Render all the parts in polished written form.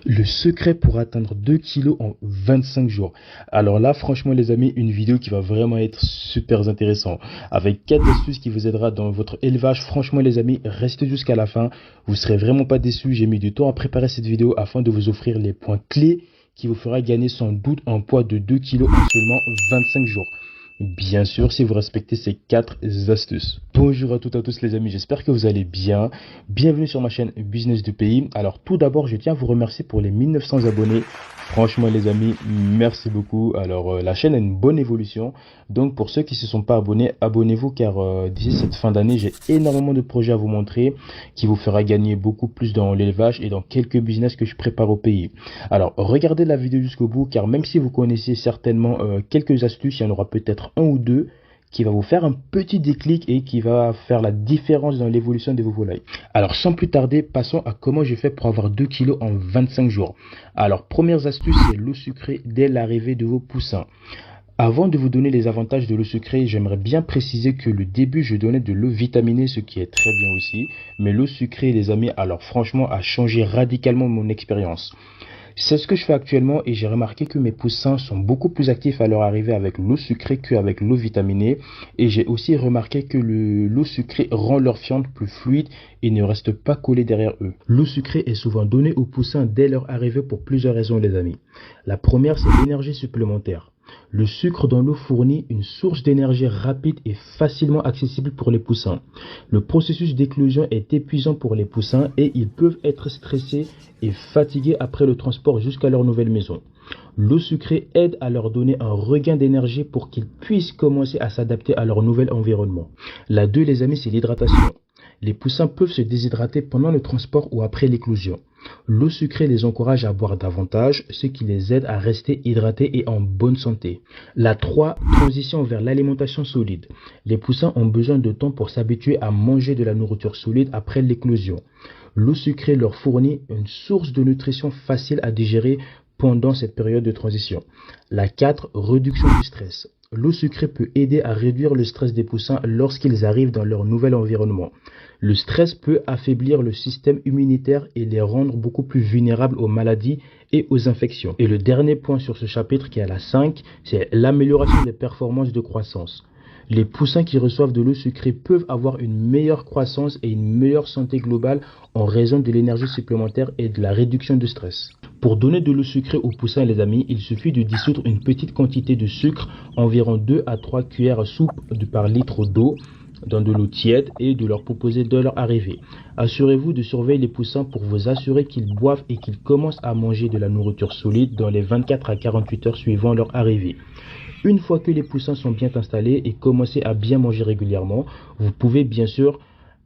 Le secret pour atteindre 2 kilos en 25 jours. Alors là, franchement les amis, une vidéo qui va vraiment être super intéressante. Avec 4 astuces qui vous aidera dans votre élevage. Franchement les amis, restez jusqu'à la fin. Vous serez vraiment pas déçus. J'ai mis du temps à préparer cette vidéo afin de vous offrir les points clés qui vous fera gagner sans doute un poids de 2 kilos en seulement 25 jours. Bien sûr, si vous respectez ces 4 astuces. Bonjour à toutes et à tous les amis, j'espère que vous allez bien. Bienvenue sur ma chaîne Business du Pays. Alors tout d'abord, je tiens à vous remercier pour les 1900 abonnés. Franchement les amis, merci beaucoup. Alors la chaîne a une bonne évolution. Donc pour ceux qui ne se sont pas abonnés, abonnez-vous car d'ici cette fin d'année, j'ai énormément de projets à vous montrer qui vous fera gagner beaucoup plus dans l'élevage et dans quelques business que je prépare au pays. Alors regardez la vidéo jusqu'au bout car même si vous connaissez certainement quelques astuces, il y en aura peut-être un ou deux qui va vous faire un petit déclic et qui va faire la différence dans l'évolution de vos volailles. Alors sans plus tarder, passons à comment j'ai fait pour avoir 2 kilos en 25 jours. Alors première astuce, c'est l'eau sucrée dès l'arrivée de vos poussins. Avant de vous donner les avantages de l'eau sucrée, j'aimerais bien préciser que le début, je donnais de l'eau vitaminée, ce qui est très bien aussi. Mais l'eau sucrée, les amis, alors franchement, a changé radicalement mon expérience. C'est ce que je fais actuellement et j'ai remarqué que mes poussins sont beaucoup plus actifs à leur arrivée avec l'eau sucrée qu'avec l'eau vitaminée. Et j'ai aussi remarqué que l'eau sucrée rend leur fiente plus fluide et ne reste pas collée derrière eux. L'eau sucrée est souvent donnée aux poussins dès leur arrivée pour plusieurs raisons les amis. La première, c'est l'énergie supplémentaire. Le sucre dans l'eau fournit une source d'énergie rapide et facilement accessible pour les poussins. Le processus d'éclosion est épuisant pour les poussins et ils peuvent être stressés et fatigués après le transport jusqu'à leur nouvelle maison. L'eau sucrée aide à leur donner un regain d'énergie pour qu'ils puissent commencer à s'adapter à leur nouvel environnement. La 2, les amis, c'est l'hydratation. Les poussins peuvent se déshydrater pendant le transport ou après l'éclosion. L'eau sucrée les encourage à boire davantage, ce qui les aide à rester hydratés et en bonne santé. La 3, transition vers l'alimentation solide. Les poussins ont besoin de temps pour s'habituer à manger de la nourriture solide après l'éclosion. L'eau sucrée leur fournit une source de nutrition facile à digérer pendant cette période de transition. La 4, réduction du stress. L'eau sucrée peut aider à réduire le stress des poussins lorsqu'ils arrivent dans leur nouvel environnement. Le stress peut affaiblir le système immunitaire et les rendre beaucoup plus vulnérables aux maladies et aux infections. Et le dernier point sur ce chapitre, qui est à la 5, c'est l'amélioration des performances de croissance. Les poussins qui reçoivent de l'eau sucrée peuvent avoir une meilleure croissance et une meilleure santé globale en raison de l'énergie supplémentaire et de la réduction du stress. Pour donner de l'eau sucrée aux poussins les amis, il suffit de dissoudre une petite quantité de sucre, environ 2 à 3 cuillères à soupe par litre d'eau, dans de l'eau tiède et de leur proposer de leur arrivée. Assurez-vous de surveiller les poussins pour vous assurer qu'ils boivent et qu'ils commencent à manger de la nourriture solide dans les 24 à 48 heures suivant leur arrivée. Une fois que les poussins sont bien installés et commencez à bien manger régulièrement, vous pouvez bien sûr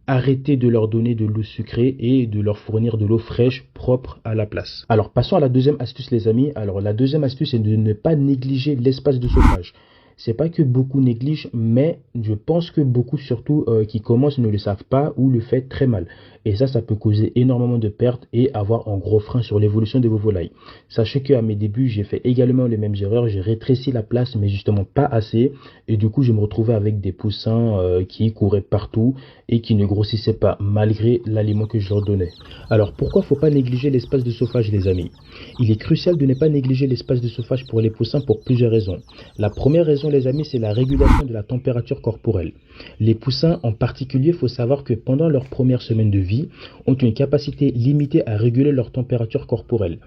arrêter de leur donner de l'eau sucrée et de leur fournir de l'eau fraîche propre à la place. Alors passons à la deuxième astuce les amis. Alors la deuxième astuce est de ne pas négliger l'espace de chauffage. C'est pas que beaucoup négligent, mais je pense que beaucoup surtout qui commencent ne le savent pas ou le font très mal. Et ça peut causer énormément de pertes et avoir un gros frein sur l'évolution de vos volailles. Sachez qu'à mes débuts, j'ai fait également les mêmes erreurs. J'ai rétréci la place, mais justement pas assez. Et du coup, je me retrouvais avec des poussins qui couraient partout et qui ne grossissaient pas malgré l'aliment que je leur donnais. Alors pourquoi faut pas négliger l'espace de chauffage les amis? Il est crucial de ne pas négliger l'espace de chauffage pour les poussins pour plusieurs raisons. La première raison les amis, c'est la régulation de la température corporelle. Les poussins en particulier, il faut savoir que pendant leur première semaine de vie, ont une capacité limitée à réguler leur température corporelle.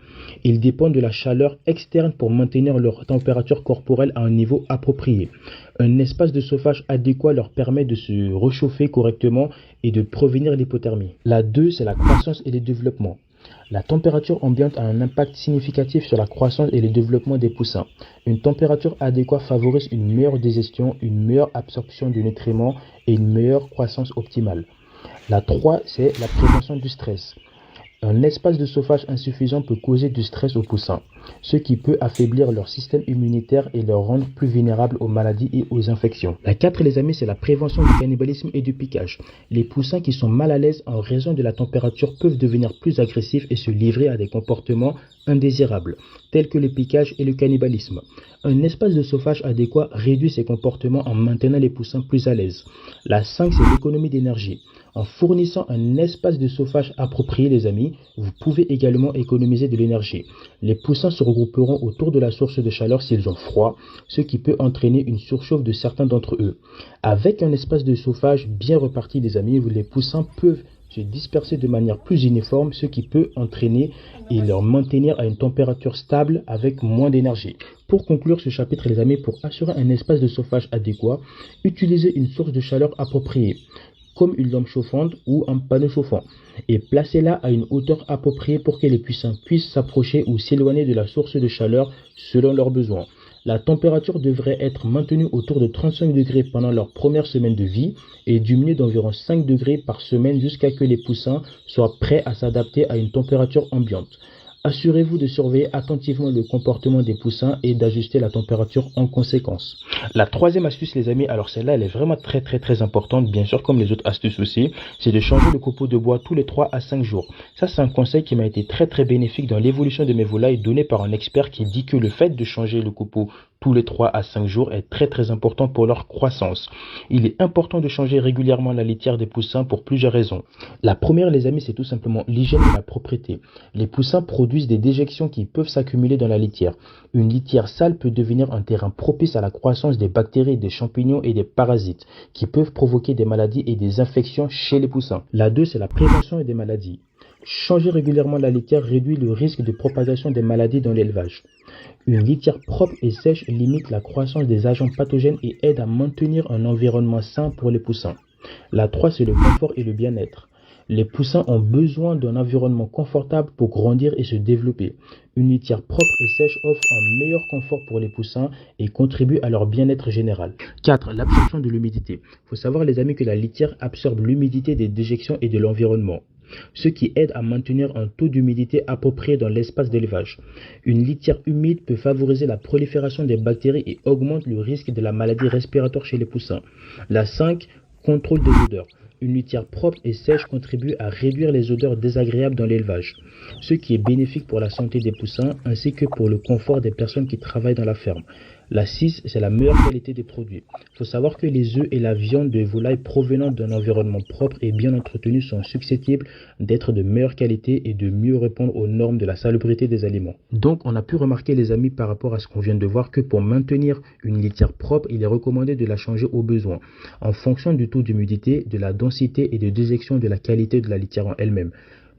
Ils dépendent de la chaleur externe pour maintenir leur température corporelle à un niveau approprié. Un espace de chauffage adéquat leur permet de se réchauffer correctement et de prévenir l'hypothermie. La 2, c'est la croissance et le développement. La température ambiante a un impact significatif sur la croissance et le développement des poussins. Une température adéquate favorise une meilleure digestion, une meilleure absorption de nutriments et une meilleure croissance optimale. La 3, c'est la prévention du stress. Un espace de chauffage insuffisant peut causer du stress aux poussins, ce qui peut affaiblir leur système immunitaire et leur rendre plus vulnérables aux maladies et aux infections. La 4, les amis, c'est la prévention du cannibalisme et du piquage. Les poussins qui sont mal à l'aise en raison de la température peuvent devenir plus agressifs et se livrer à des comportements indésirables, tels que le piquage et le cannibalisme. Un espace de chauffage adéquat réduit ces comportements en maintenant les poussins plus à l'aise. La 5, c'est l'économie d'énergie. En fournissant un espace de chauffage approprié, les amis, amis, vous pouvez également économiser de l'énergie. Les poussins se regrouperont autour de la source de chaleur s'ils ont froid, ce qui peut entraîner une surchauffe de certains d'entre eux. Avec un espace de chauffage bien reparti, les amis, les poussins peuvent se disperser de manière plus uniforme, ce qui peut entraîner et leur maintenir à une température stable avec moins d'énergie. Pour conclure ce chapitre, les amis, pour assurer un espace de chauffage adéquat, utilisez une source de chaleur appropriée, comme une lampe chauffante ou un panneau chauffant, et placez-la à une hauteur appropriée pour que les poussins puissent s'approcher ou s'éloigner de la source de chaleur selon leurs besoins. La température devrait être maintenue autour de 35 degrés pendant leur première semaine de vie et diminuer d'environ 5 degrés par semaine jusqu'à ce que les poussins soient prêts à s'adapter à une température ambiante. Assurez-vous de surveiller attentivement le comportement des poussins et d'ajuster la température en conséquence. La troisième astuce, les amis, alors celle-là, elle est vraiment très importante, bien sûr, comme les autres astuces aussi, c'est de changer le copeau de bois tous les 3 à 5 jours. Ça, c'est un conseil qui m'a été très bénéfique dans l'évolution de mes volailles, donné par un expert qui dit que le fait de changer le copeau tous les 3 à 5 jours est très important pour leur croissance. Il est important de changer régulièrement la litière des poussins pour plusieurs raisons. La première, les amis, c'est tout simplement l'hygiène et la propreté. Les poussins produisent des déjections qui peuvent s'accumuler dans la litière. Une litière sale peut devenir un terrain propice à la croissance des bactéries, des champignons et des parasites qui peuvent provoquer des maladies et des infections chez les poussins. La 2, c'est la prévention des maladies. Changer régulièrement la litière réduit le risque de propagation des maladies dans l'élevage. Une litière propre et sèche limite la croissance des agents pathogènes et aide à maintenir un environnement sain pour les poussins. La 3, c'est le confort et le bien-être. Les poussins ont besoin d'un environnement confortable pour grandir et se développer. Une litière propre et sèche offre un meilleur confort pour les poussins et contribue à leur bien-être général. 4. L'absorption de l'humidité. Il faut savoir, les amis, que la litière absorbe l'humidité des déjections et de l'environnement, ce qui aide à maintenir un taux d'humidité approprié dans l'espace d'élevage. Une litière humide peut favoriser la prolifération des bactéries et augmente le risque de la maladie respiratoire chez les poussins. La 5. Contrôle des odeurs. Une litière propre et sèche contribue à réduire les odeurs désagréables dans l'élevage, ce qui est bénéfique pour la santé des poussins ainsi que pour le confort des personnes qui travaillent dans la ferme. La 6, c'est la meilleure qualité des produits. Il faut savoir que les œufs et la viande de volaille provenant d'un environnement propre et bien entretenu sont susceptibles d'être de meilleure qualité et de mieux répondre aux normes de la salubrité des aliments. Donc on a pu remarquer, les amis, par rapport à ce qu'on vient de voir, que pour maintenir une litière propre, il est recommandé de la changer au besoin, en fonction du taux d'humidité, de la densité et de déjection de la qualité de la litière en elle-même.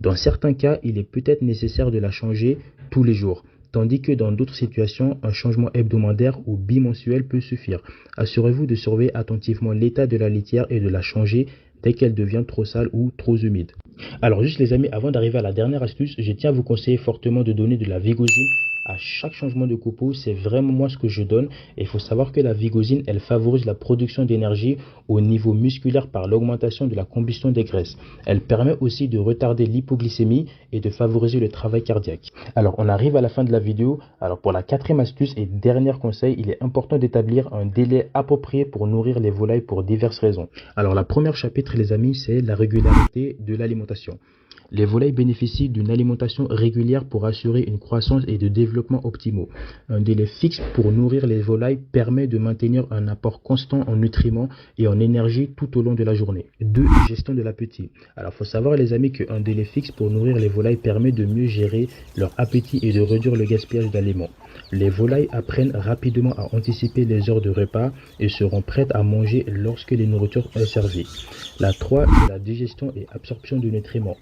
Dans certains cas, il est peut-être nécessaire de la changer tous les jours, tandis que dans d'autres situations, un changement hebdomadaire ou bimensuel peut suffire. Assurez-vous de surveiller attentivement l'état de la litière et de la changer dès qu'elle devient trop sale ou trop humide. Alors juste, les amis, avant d'arriver à la dernière astuce, je tiens à vous conseiller fortement de donner de la vigosine à chaque changement de copeau. C'est vraiment moi ce que je donne, et il faut savoir que la vigosine, elle favorise la production d'énergie au niveau musculaire par l'augmentation de la combustion des graisses. Elle permet aussi de retarder l'hypoglycémie et de favoriser le travail cardiaque. Alors on arrive à la fin de la vidéo. Alors pour la quatrième astuce et dernier conseil, il est important d'établir un délai approprié pour nourrir les volailles pour diverses raisons. Alors la première chapitre, les amis, c'est la régularité de l'alimentation. Les volailles bénéficient d'une alimentation régulière pour assurer une croissance et de développement optimaux. Un délai fixe pour nourrir les volailles permet de maintenir un apport constant en nutriments et en énergie tout au long de la journée. 2. Gestion de l'appétit. Alors il faut savoir, les amis, qu'un délai fixe pour nourrir les volailles permet de mieux gérer leur appétit et de réduire le gaspillage d'aliments. Les volailles apprennent rapidement à anticiper les heures de repas et seront prêtes à manger lorsque les nourritures sont servies. La 3, c'est la digestion et absorption de nutriments.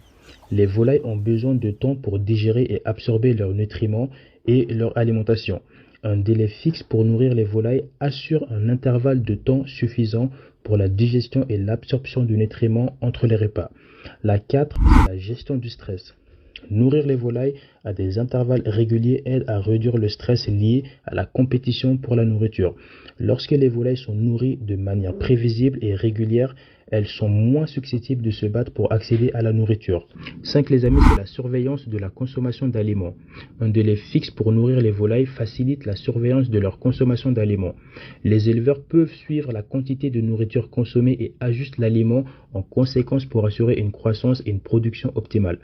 Les volailles ont besoin de temps pour digérer et absorber leurs nutriments et leur alimentation. Un délai fixe pour nourrir les volailles assure un intervalle de temps suffisant pour la digestion et l'absorption de nutriments entre les repas. La 4, c'est la gestion du stress. Nourrir les volailles à des intervalles réguliers aide à réduire le stress lié à la compétition pour la nourriture. Lorsque les volailles sont nourries de manière prévisible et régulière, elles sont moins susceptibles de se battre pour accéder à la nourriture. 5, les amis, c'est la surveillance de la consommation d'aliments. Un délai fixe pour nourrir les volailles facilite la surveillance de leur consommation d'aliments. Les éleveurs peuvent suivre la quantité de nourriture consommée et ajustent l'aliment en conséquence pour assurer une croissance et une production optimale.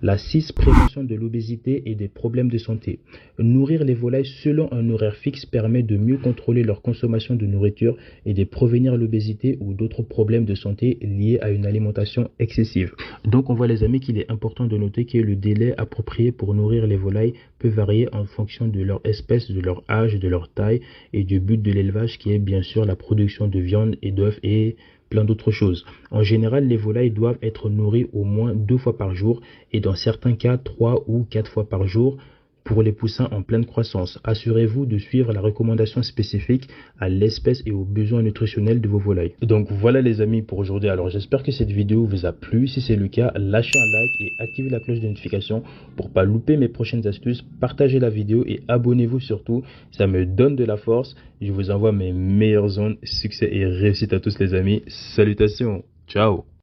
La 6, prévention de l'obésité et des problèmes de santé. Nourrir les volailles selon un horaire fixe permet de mieux contrôler leur consommation de nourriture et de prévenir l'obésité ou d'autres problèmes de santé santé liés à une alimentation excessive. Donc on voit les amis qu'il est important de noter que le délai approprié pour nourrir les volailles peut varier en fonction de leur espèce, de leur âge, de leur taille et du but de l'élevage qui est bien sûr la production de viande et d'œufs et plein d'autres choses. En général, les volailles doivent être nourries au moins 2 fois par jour et dans certains cas 3 ou 4 fois par jour pour les poussins en pleine croissance. Assurez-vous de suivre la recommandation spécifique à l'espèce et aux besoins nutritionnels de vos volailles. Donc voilà les amis pour aujourd'hui. Alors j'espère que cette vidéo vous a plu. Si c'est le cas, lâchez un like et activez la cloche de notification pour pas louper mes prochaines astuces. Partagez la vidéo et abonnez-vous surtout. Ça me donne de la force. Je vous envoie mes meilleures ondes. Succès et réussite à tous les amis. Salutations. Ciao.